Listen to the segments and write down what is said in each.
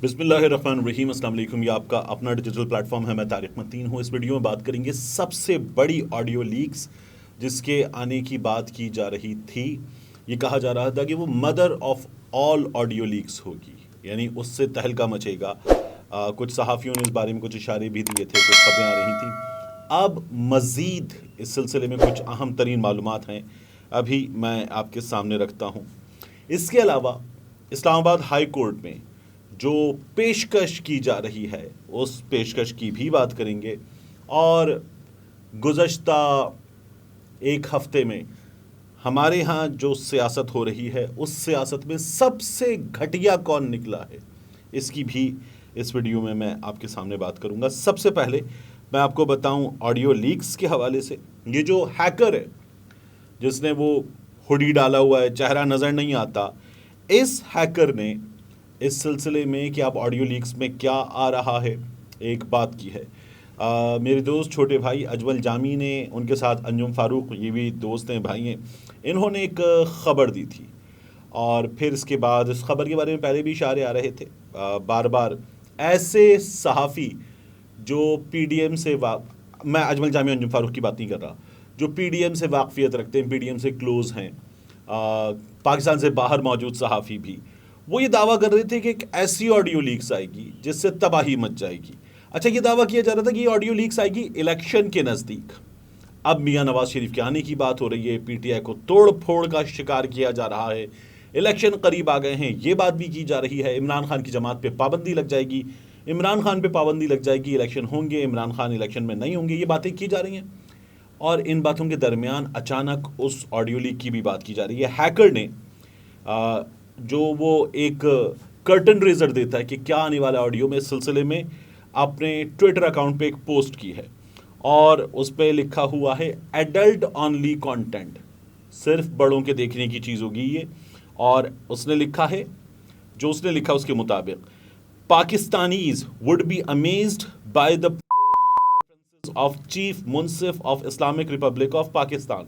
بسم اللہ الرحمن الرحیم۔ السلام علیکم۔ یہ آپ کا اپنا ڈیجیٹل پلیٹ فارم ہے، میں طارق متین ہوں۔ اس ویڈیو میں بات کریں گے سب سے بڑی آڈیو لیکس جس کے آنے کی بات کی جا رہی تھی۔ یہ کہا جا رہا تھا کہ وہ mother of all audio leaks ہوگی، یعنی اس سے تہلکہ مچے گا۔ کچھ صحافیوں نے اس بارے میں کچھ اشارے بھی دیے تھے، کچھ خبریں آ رہی تھیں۔ اب مزید اس سلسلے میں کچھ اہم ترین معلومات ہیں، ابھی میں آپ کے سامنے رکھتا ہوں۔ اس کے علاوہ اسلام آباد ہائی کورٹ میں جو پیشکش کی جا رہی ہے اس پیشکش کی بھی بات کریں گے، اور گزشتہ ایک ہفتے میں ہمارے ہاں جو سیاست ہو رہی ہے اس سیاست میں سب سے گھٹیا کون نکلا ہے، اس کی بھی اس ویڈیو میں آپ کے سامنے بات کروں گا۔ سب سے پہلے میں آپ کو بتاؤں آڈیو لیکس کے حوالے سے، یہ جو ہیکر ہے جس نے وہ ہوڈی ڈالا ہوا ہے، چہرہ نظر نہیں آتا، اس ہیکر نے اس سلسلے میں کہ اب آڈیو لیکس میں کیا آ رہا ہے ایک بات کی ہے۔ میرے دوست چھوٹے بھائی اجمل جامی نے، ان کے ساتھ انجم فاروق، یہ بھی دوست ہیں، بھائی ہیں، انہوں نے ایک خبر دی تھی، اور پھر اس کے بعد اس خبر کے بارے میں پہلے بھی اشارے آ رہے تھے بار بار۔ ایسے صحافی جو پی ڈی ایم سے میں اجمل جامی انجم فاروق کی بات نہیں کر رہا، جو پی ڈی ایم سے واقفیت رکھتے ہیں، پی ڈی ایم سے کلوز ہیں، پاکستان سے باہر موجود صحافی بھی، وہ یہ دعویٰ کر رہے تھے کہ ایک ایسی آڈیو لیکس آئے گی جس سے تباہی مچ جائے گی۔ اچھا، یہ دعویٰ کیا جا رہا تھا کہ یہ آڈیو لیکس آئے گی الیکشن کے نزدیک۔ اب میاں نواز شریف کے آنے کی بات ہو رہی ہے، پی ٹی آئی کو توڑ پھوڑ کا شکار کیا جا رہا ہے، الیکشن قریب آ گئے ہیں، یہ بات بھی کی جا رہی ہے۔ عمران خان کی جماعت پہ پابندی لگ جائے گی، عمران خان پہ پابندی لگ جائے گی، الیکشن ہوں گے، عمران خان الیکشن میں نہیں ہوں گے، یہ باتیں کی جا رہی ہیں۔ اور ان باتوں کے درمیان اچانک اس آڈیو لیک کی بھی بات کی جا رہی ہے۔ ہیکر نے جو وہ ایک کرٹن ریزر دیتا ہے کہ کیا آنے والا آڈیو میں، اس سلسلے میں اپنے ٹویٹر اکاؤنٹ پہ ایک پوسٹ کی ہے، اور اس پہ لکھا ہوا ہے ایڈلٹ اونلی کانٹینٹ، صرف بڑوں کے دیکھنے کی چیز ہوگی یہ۔ اور اس نے لکھا ہے، جو اس نے لکھا اس کے مطابق، Pakistanis would be amazed by the of chief منصف of Islamic republic of Pakistan,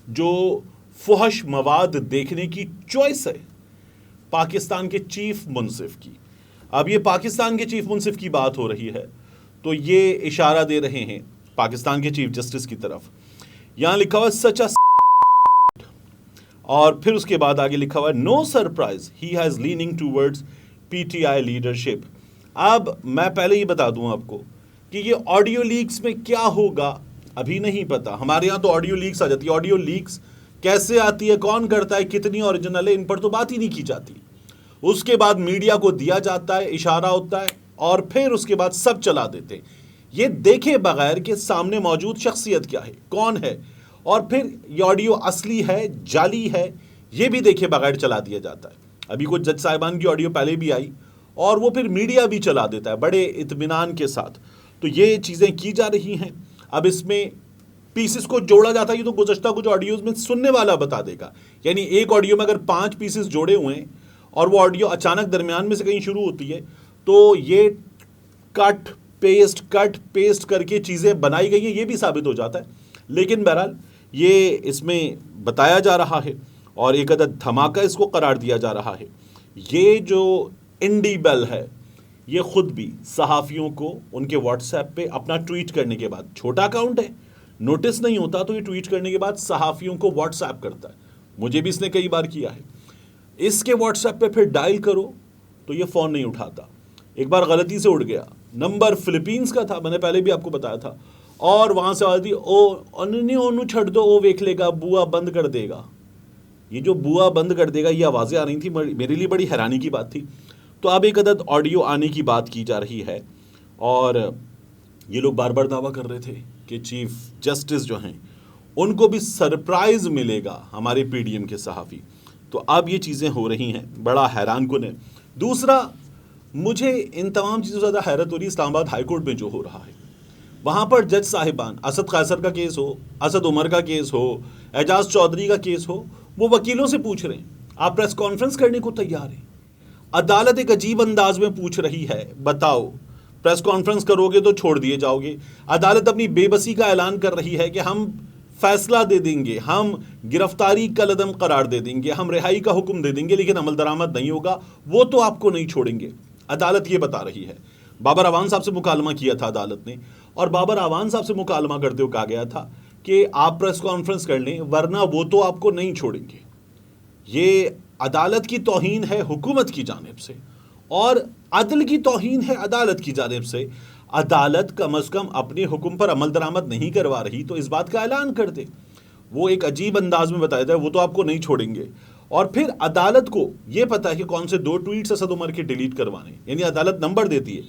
جو فحش مواد دیکھنے کی چوائس ہے پاکستان کے چیف منصف کی۔ اب یہ پاکستان کے چیف منصف کی بات ہو رہی ہے تو یہ اشارہ دے رہے ہیں پاکستان کے چیف جسٹس کی طرف۔ یہاں لکھا ہوا سچ، اور پھر اس کے بعد آگے لکھا ہوا نو surprise he has leaning towards P T I leadership. اب میں پہلے ہی بتا دوں آپ کو کہ یہ آڈیو لیکس میں کیا ہوگا ابھی نہیں پتا۔ ہمارے یہاں تو آڈیو لیکس آ جاتی ہے، آڈیو لیکس کیسے آتی ہے، کون کرتا ہے، کتنی اوریجنل ہے، ان پر تو بات ہی نہیں کی جاتی۔ اس کے بعد میڈیا کو دیا جاتا ہے، اشارہ ہوتا ہے، اور پھر اس کے بعد سب چلا دیتے ہیں، یہ دیکھے بغیر کہ سامنے موجود شخصیت کیا ہے، کون ہے، اور پھر یہ آڈیو اصلی ہے جعلی ہے یہ بھی دیکھے بغیر چلا دیا جاتا ہے۔ ابھی کچھ جج صاحبان کی آڈیو پہلے بھی آئی، اور وہ پھر میڈیا بھی چلا دیتا ہے بڑے اطمینان کے ساتھ۔ تو یہ چیزیں کی جا رہی ہیں۔ اب اس میں پیسز کو جوڑا جاتا ہے، یہ تو گزشتہ کچھ آڈیوز میں سننے والا بتا دے گا، یعنی ایک آڈیو میں اگر 5 پیسز جوڑے ہوئے ہیں اور وہ آڈیو اچانک درمیان میں سے کہیں شروع ہوتی ہے تو یہ کٹ پیسٹ کر کے چیزیں بنائی گئی ہیں، یہ بھی ثابت ہو جاتا ہے۔ لیکن بہرحال یہ اس میں بتایا جا رہا ہے، اور ایک عدد دھماکہ اس کو قرار دیا جا رہا ہے۔ یہ جو انڈی بیل ہے، یہ خود بھی صحافیوں کو ان کے واٹس ایپ پہ اپنا ٹویٹ کرنے کے بعد، چھوٹا اکاؤنٹ ہے، نوٹس نہیں ہوتا، تو یہ ٹویٹ کرنے کے بعد صحافیوں کو واٹس ایپ کرتا ہے۔ مجھے بھی اس نے کئی بار کیا ہے۔ اس کے واٹس ایپ پہ پھر ڈائل کرو تو یہ فون نہیں اٹھاتا۔ ایک بار غلطی سے اڑ گیا، نمبر فلپینز کا تھا، میں نے پہلے بھی آپ کو بتایا تھا، اور وہاں سے آتی او چھڑ دو، او ویکھ لے گا، بوا بند کر دے گا۔ یہ جو بوا بند کر دے گا یہ آوازیں آ رہی تھیں، میرے لیے بڑی حیرانی کی بات تھی۔ تو اب ایک عدد آڈیو آنے کی بات کی جا رہی ہے، اور یہ لوگ بار بار دعویٰ کر رہے تھے کہ چیف جسٹس جو ہیں ان کو بھی سرپرائز ملے گا، ہمارے پی ڈی ایم کے صحافی۔ تو اب یہ چیزیں ہو رہی ہیں، بڑا حیران کن ہے۔ دوسرا، مجھے ان تمام چیزوں سے زیادہ حیرت ہو رہی ہے اسلام آباد ہائی کورٹ میں جو ہو رہا ہے۔ وہاں پر جج صاحبان، اسد قیصر کا کیس ہو، اسد عمر کا کیس ہو، اعجاز چودھری کا کیس ہو، وہ وکیلوں سے پوچھ رہے ہیں، آپ پریس کانفرنس کرنے کو تیار ہیں؟ عدالت ایک عجیب انداز میں پوچھ رہی ہے، بتاؤ پریس کانفرنس کرو گے تو چھوڑ دیے جاؤ گے۔ عدالت اپنی بے بسی کا اعلان کر رہی ہے کہ ہم فیصلہ دے دیں گے، ہم گرفتاری کا عدم قرار دے دیں گے، ہم رہائی کا حکم دے دیں گے، لیکن عمل درآمد نہیں ہوگا، وہ تو آپ کو نہیں چھوڑیں گے۔ عدالت یہ بتا رہی ہے۔ بابر اعوان صاحب سے مکالمہ کیا تھا عدالت نے، اور بابر اعوان صاحب سے مکالمہ کرتے ہوئے کہا گیا تھا کہ آپ پریس کانفرنس کر لیں ورنہ وہ تو آپ کو نہیں چھوڑیں گے۔ یہ عدالت کی توہین ہے حکومت کی جانب سے، اور عدل کی توہین ہے عدالت کی جانب سے۔ عدالت کم از کم اپنے حکم پر عمل درآمد نہیں کروا رہی تو اس بات کا اعلان کر دے۔ وہ ایک عجیب انداز میں بتایا تھا وہ تو آپ کو نہیں چھوڑیں گے، اور پھر عدالت کو یہ پتا ہے کہ کون سے 2 ٹویٹس اسد عمر کے ڈیلیٹ کروانے، یعنی عدالت نمبر دیتی ہے،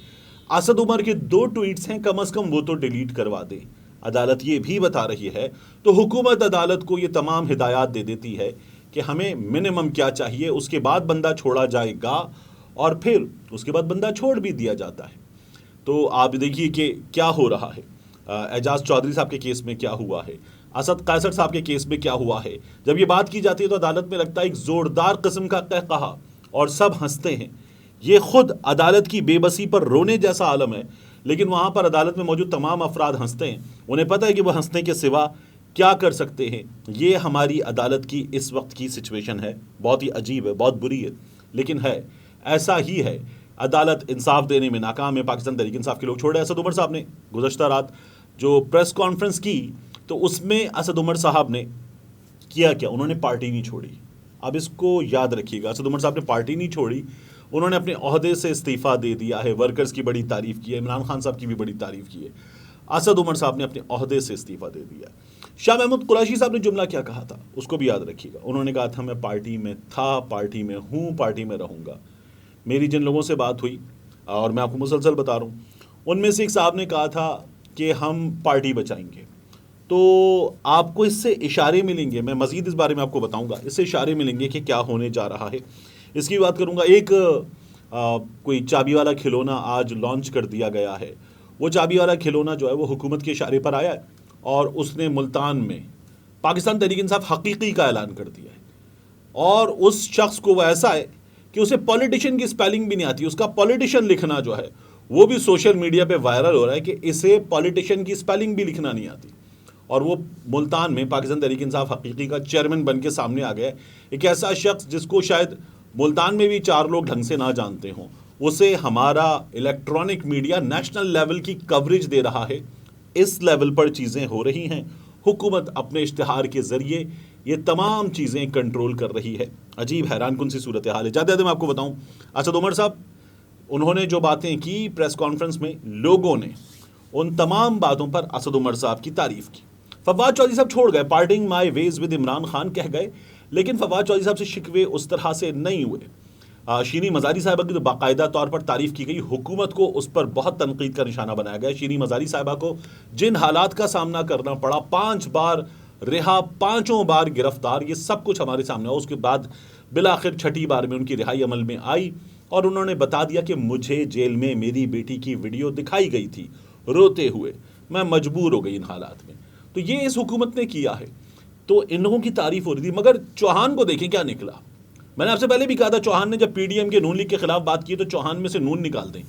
اسد عمر کے 2 ٹویٹس ہیں، کم از کم وہ تو ڈیلیٹ کروا دے۔ عدالت یہ بھی بتا رہی ہے تو حکومت عدالت کو یہ تمام ہدایات دے دیتی ہے کہ ہمیں منیمم کیا چاہیے، اس کے بعد بندہ چھوڑا جائے گا، اور پھر اس کے بعد بندہ چھوڑ بھی دیا جاتا ہے۔ تو آپ دیکھیے کہ کیا ہو رہا ہے، اعجاز چودھری صاحب کے کیس میں کیا ہوا ہے، اسد قیصر صاحب کے کیس میں کیا ہوا ہے۔ جب یہ بات کی جاتی ہے تو عدالت میں لگتا ہے ایک زوردار قسم کا قہقہا، اور سب ہنستے ہیں۔ یہ خود عدالت کی بے بسی پر رونے جیسا عالم ہے، لیکن وہاں پر عدالت میں موجود تمام افراد ہنستے ہیں، انہیں پتہ ہے کہ وہ ہنسنے کے سوا کیا کر سکتے ہیں۔ یہ ہماری عدالت کی اس وقت کی سچویشن ہے، بہت ہی عجیب ہے، بہت بری ہے، لیکن ہے ایسا ہی ہے۔ عدالت انصاف دینے میں ناکام ہے۔ پاکستان تحریک انصاف کے لوگ چھوڑے۔ اسد عمر صاحب نے گزشتہ رات جو پریس کانفرنس کی تو اس میں اسد عمر صاحب نے کیا، انہوں نے پارٹی نہیں چھوڑی۔ اب اس کو یاد رکھیے گا، اسد عمر صاحب نے پارٹی نہیں چھوڑی، انہوں نے اپنے عہدے سے استعفیٰ دے دیا ہے۔ ورکرز کی بڑی تعریف کی ہے، عمران خان صاحب کی بھی بڑی تعریف کی ہے۔ اسد عمر صاحب نے اپنے عہدے سے استعفیٰ دے دیا۔ شاہ محمود قریشی صاحب نے جملہ کیا کہا تھا اس کو بھی یاد رکھیے گا، انہوں نے کہا تھا میں پارٹی میں تھا، پارٹی میں ہوں، پارٹی میں رہوں گا۔ میری جن لوگوں سے بات ہوئی اور میں آپ کو مسلسل بتا رہا ہوں، ان میں سے ایک صاحب نے کہا تھا کہ ہم پارٹی بچائیں گے۔ تو آپ کو اس سے اشارے ملیں گے، میں مزید اس بارے میں آپ کو بتاؤں گا، اس سے اشارے ملیں گے کہ کیا ہونے جا رہا ہے۔ اس کی بات کروں گا۔ ایک کوئی چابی والا کھلونا آج لانچ کر دیا گیا ہے۔ وہ چابی والا کھلونا جو ہے وہ حکومت کے اشارے پر آیا ہے، اور اس نے ملتان میں پاکستان تحریک انصاف حقیقی کا اعلان کر دیا ہے، اور اس شخص کو وہ ایسا ہے کہ اسے پولیٹیشین کی سپیلنگ بھی نہیں آتی، اس کا پولیٹیشین لکھنا جو ہے وہ بھی سوشل میڈیا پہ وائرل ہو رہا ہے کہ اسے پولیٹیشین کی سپیلنگ بھی لکھنا نہیں آتی، اور وہ ملتان میں پاکستان تحریک انصاف حقیقی کا چیئرمین بن کے سامنے آ گیا ہے۔ ایک ایسا شخص جس کو شاید ملتان میں بھی 4 لوگ ڈھنگ سے نہ جانتے ہوں، اسے ہمارا الیکٹرانک میڈیا نیشنل لیول کی کوریج دے رہا ہے۔ اس لیول پر چیزیں ہو رہی ہیں، حکومت اپنے اشتہار کے ذریعے یہ تمام چیزیں کنٹرول کر رہی ہے۔ عجیب حیران کن سی صورتحال ہے۔ جاتے میں آپ کو بتاؤں، اسد عمر صاحب انہوں نے جو باتیں کی پریس کانفرنس میں، لوگوں نے ان تمام باتوں پر اسد عمر صاحب کی تعریف کی۔ فواد چودھری صاحب چھوڑ گئے، parting my ways with Imran Khan کہہ گئے، لیکن فواد چودھری صاحب سے شکوے اس طرح سے نہیں ہوئے۔ شیریں مزاری صاحبہ کی تو باقاعدہ طور پر تعریف کی گئی، حکومت کو اس پر بہت تنقید کا نشانہ بنایا گیا۔ شیریں مزاری صاحبہ کو جن حالات کا سامنا کرنا پڑا، 5 بار رہا، 5 بار گرفتار، یہ سب کچھ ہمارے سامنے ہوا۔ اس کے بعد بالآخر 6ٹھی بار میں ان کی رہائی عمل میں آئی، اور انہوں نے بتا دیا کہ مجھے جیل میں میری بیٹی کی ویڈیو دکھائی گئی تھی روتے ہوئے، میں مجبور ہو گئی ان حالات میں۔ تو یہ اس حکومت نے کیا ہے، تو ان لوگوں کی تعریف ہو رہی تھی۔ مگر چوہان کو دیکھیں کیا نکلا۔ میں نے آپ سے پہلے بھی کہا تھا، چوہان نے جب پی ڈی ایم کے نون لیگ کے خلاف بات کی تو چوہان میں سے نون نکال دیں۔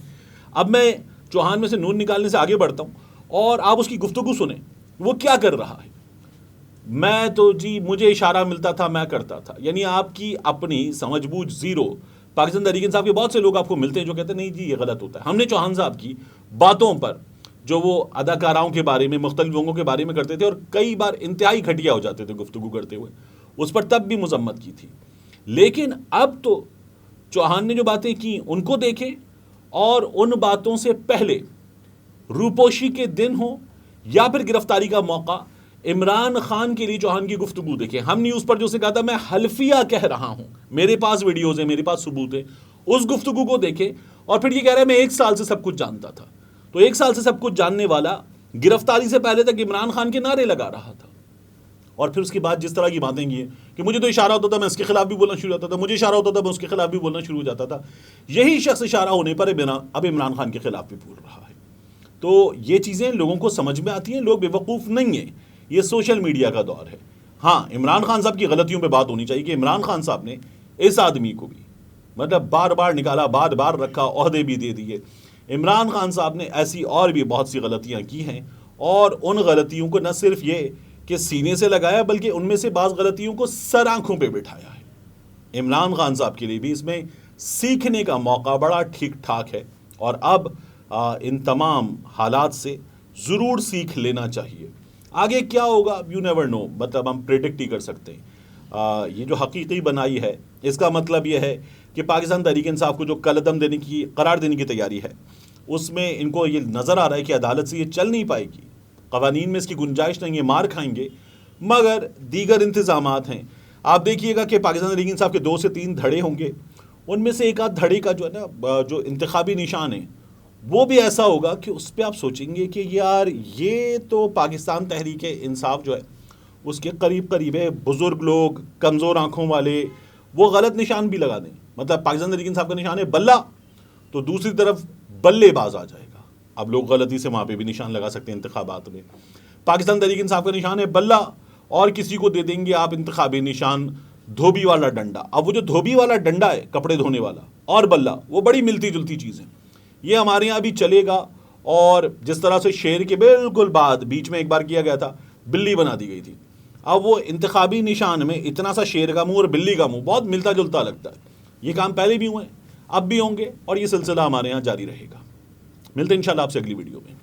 اب میں چوہان میں سے نون نکالنے سے آگے بڑھتا ہوں، اور آپ اس کی گفتگو سنیں وہ کیا کر رہا ہے۔ میں تو مجھے اشارہ ملتا تھا، میں کرتا تھا، یعنی آپ کی اپنی سمجھ بوجھ زیرو۔ پاکستان تحریک انصاف کے بہت سے لوگ آپ کو ملتے ہیں جو کہتے ہیں نہیں جی یہ غلط ہوتا ہے۔ ہم نے چوہان صاحب کی باتوں پر جو وہ اداکاراؤں کے بارے میں، مختلف لوگوں کے بارے میں کرتے تھے، اور کئی بار انتہائی گھٹیا ہو جاتے تھے گفتگو کرتے ہوئے، اس پر تب بھی مذمت کی تھی۔ لیکن اب تو چوہان نے جو باتیں کی ان کو دیکھیں، اور ان باتوں سے پہلے روپوشی کے دن ہوں یا پھر گرفتاری کا موقع، عمران خان کے لیے چوہان کی گفتگو دیکھیں۔ ہم نیوز پر جو سے کہا تھا میں حلفیہ کہہ رہا ہوں، میرے پاس ویڈیوز ہیں، میرے پاس ثبوت ہے، اس گفتگو کو دیکھیں، اور پھر یہ کہہ رہا ہے میں 1 سال سے سب کچھ جانتا تھا۔ تو 1 سال سے سب کچھ جاننے والا گرفتاری سے پہلے تک عمران خان کے نعرے لگا رہا تھا، اور پھر اس کے بعد جس طرح کی باتیں کی ہیں کہ مجھے تو اشارہ ہوتا تھا میں اس کے خلاف بھی بولنا شروع ہوتا تھا، مجھے اشارہ ہوتا تھا میں اس کے خلاف بھی بولنا شروع ہو جاتا تھا، یہی شخص اشارہ ہونے پر اب عمران خان کے خلاف بھی بول رہا ہے۔ تو یہ چیزیں لوگوں کو سمجھ میں آتی ہیں، لوگ بے وقوف نہیں ہیں، یہ سوشل میڈیا کا دور ہے۔ ہاں، عمران خان صاحب کی غلطیوں پہ بات ہونی چاہیے کہ عمران خان صاحب نے اس آدمی کو بھی مطلب بار بار نکالا، بار بار رکھا، عہدے بھی دے دیے۔ عمران خان صاحب نے ایسی اور بھی بہت سی غلطیاں کی ہیں، اور ان غلطیوں کو نہ صرف یہ کہ سینے سے لگایا بلکہ ان میں سے بعض غلطیوں کو سر آنکھوں پہ بٹھایا ہے۔ عمران خان صاحب کے لیے بھی اس میں سیکھنے کا موقع بڑا ٹھیک ٹھاک ہے، اور اب ان تمام حالات سے ضرور سیکھ لینا چاہیے۔ آگے کیا ہوگا یو نیور نو، مطلب ہم پریڈکٹ ہی کر سکتے ہیں۔ یہ جو حقیقی بنائی ہے اس کا مطلب یہ ہے کہ پاکستان تحریک انصاف کو جو قلعدم دینے کی قرار دینے کی تیاری ہے، اس میں ان کو یہ نظر آ رہا ہے کہ عدالت سے یہ چل نہیں پائے گی، قوانین میں اس کی گنجائش نہیں ہے، مار کھائیں گے، مگر دیگر انتظامات ہیں۔ آپ دیکھیے گا کہ پاکستان تحریک انصاف کے 2 سے 3 دھڑے ہوں گے، ان میں سے ایک آدھ دھڑے کا جو ہے نا جو انتخابی نشان ہے وہ بھی ایسا ہوگا کہ اس پہ آپ سوچیں گے کہ یار یہ تو پاکستان تحریک انصاف جو ہے اس کے قریب قریب ہے، بزرگ لوگ، کمزور آنکھوں والے، وہ غلط نشان بھی لگا دیں۔ مطلب پاکستان تحریک انصاف کا نشان ہے بلہ، تو دوسری طرف بلے باز آ جائے گا۔ اب لوگ غلطی سے وہاں پہ بھی نشان لگا سکتے ہیں انتخابات میں۔ پاکستان تحریک انصاف کا نشان ہے بلہ، اور کسی کو دے دیں گے آپ انتخابی نشان دھوبی والا ڈنڈا۔ اب وہ جو دھوبی والا ڈنڈا ہے کپڑے دھونے والا اور بلہ، وہ بڑی ملتی جلتی چیز ہے، یہ ہمارے یہاں بھی چلے گا۔ اور جس طرح سے شیر کے بالکل بعد بیچ میں ایک بار کیا گیا تھا، بلی بنا دی گئی تھی، اب وہ انتخابی نشان میں اتنا سا شیر کا منہ اور بلی کا منہ بہت ملتا جلتا لگتا ہے۔ یہ کام پہلے بھی ہوئے ہیں، اب بھی ہوں گے، اور یہ سلسلہ ہمارے یہاں جاری رہے گا۔ ملتے ہیں انشاءاللہ آپ سے اگلی ویڈیو میں۔